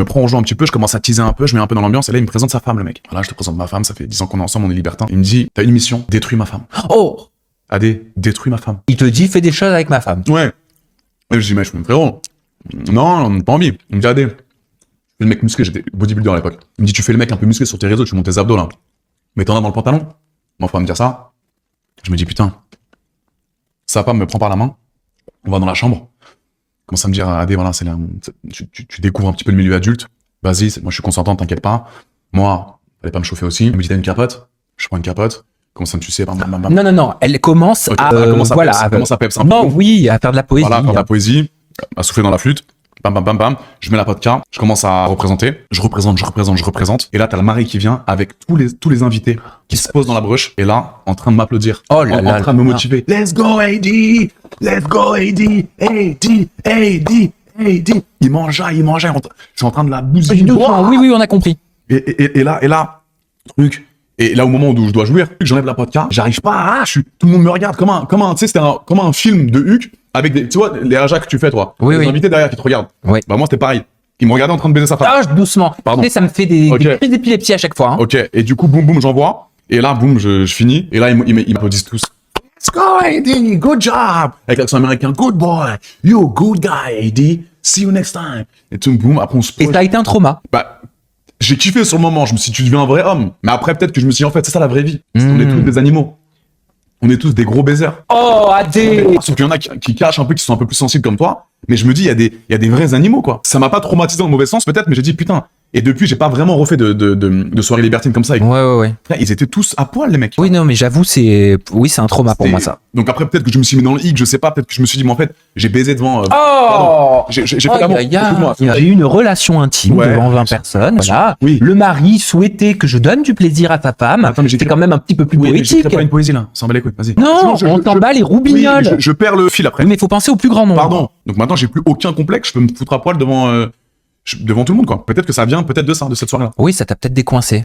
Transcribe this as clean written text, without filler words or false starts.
Je me prends en jeu un petit peu, je commence à teaser un peu, je mets un peu dans l'ambiance, et là, il me présente sa femme, le mec. Voilà, je te présente ma femme, ça fait 10 ans qu'on est ensemble, on est libertin. Il me dit, t'as une mission, détruis ma femme. Oh! Adé, détruis ma femme. Il te dit, fais des choses avec ma femme. Ouais. Et je dis, mais je suis frérot. Non, on n'a pas envie. Il me dit, Adé, fais le mec musclé, j'étais bodybuilder à l'époque. Il me dit, tu fais le mec un peu musclé sur tes réseaux, tu montes tes abdos là. Mais t'en as dans le pantalon. Mon frère me dire ça. Je me dis, putain. Sa femme me prend par la main. On va dans la chambre. Commence à me dire, Adé, voilà, c'est là, tu découvres un petit peu le milieu adulte. Vas-y, moi je suis consentant, t'inquiète pas. Moi, fallait pas me chauffer aussi. Il me dit, t'as une capote? Je prends une capote. Commence à me sucer, bam, bam, bam, bam. Non. Elle commence Ok, à, elle commence à voilà. peps, elle commence à peps un peu. Non, oui, à faire de la poésie. Voilà, faire de la poésie, à souffler dans la flûte. Bam, bam, bam, bam. Je mets la vodka. Je commence à représenter. Je représente. Et là, t'as le mari qui vient avec tous les invités qui se posent dans la bruche. Et là, en train de m'applaudir. Oh là là En train de me motiver. Let's go, AD! Let's go, AD! AD! Il m'enjaille. Je suis en train de la bousiller. Oui, on a compris. Et là, truc. Et là, au moment où je dois jouir, j'enlève la vodka, j'arrive pas, tout le monde me regarde comme un, tu sais, c'était comme un film de Huck avec des, tu vois, les rajas que tu fais, toi. Oui, les oui. invités derrière qui te regardent. Oui. Bah, moi, c'était pareil. Ils me regardaient en train de baiser sa femme. Ah, doucement. Pardon. Tu sais, ça me fait des Ok. crises d'épilepsie à chaque fois. Hein. Ok. Et du coup, boum, j'envoie. Et là, boum, je finis. Et là, ils m'applaudissent tous. Let's go, AD! Good job! Avec l'accent américain, good boy! You good guy, AD! See you next time! Et tout, boum, après on se Et pose. ça a été un trauma. Bah, j'ai kiffé sur le moment, je me suis dit, tu deviens un vrai homme. Mais après, peut-être que je me suis dit, en fait, c'est ça la vraie vie. On est tous des animaux. On est tous des gros baisers. Oh, Adé! Sauf qu'il y en a qui cachent un peu, qui sont un peu plus sensibles comme toi. Mais je me dis, il y a des vrais animaux, quoi. Ça m'a pas traumatisé dans le mauvais sens, peut-être, mais j'ai dit, putain. Et depuis, j'ai pas vraiment refait de soirée libertine comme ça. Ouais. Frère, ils étaient tous à poil, les mecs. Oui, non, mais j'avoue, c'est un trauma pour moi, ça. Donc après, peut-être que je me suis mis dans le hic, je sais pas, peut-être que je me suis dit, mais en fait, j'ai baisé devant. Oh! Pardon. J'ai fait l'amour. Excuse-moi. J'ai eu une relation intime Ouais. devant 20 personnes. Voilà. Oui. Le mari souhaitait que je donne du plaisir à sa femme. Attends, mais C'était j'écris- quand même un petit peu plus Oui, mais poétique. j'écris pas une poésie, là. S'en bat les couilles, vas-y. Non, Sinon, on t'emballe les roubignoles. Oui, je perds le fil après. Oui, mais il faut penser au plus grand nombre. Pardon. Donc maintenant, j'ai plus aucun complexe, je peux me foutre à poil devant tout le monde, quoi. Peut-être que ça vient peut-être de ça, de cette soirée-là. Oui, ça t'a peut-être décoincé.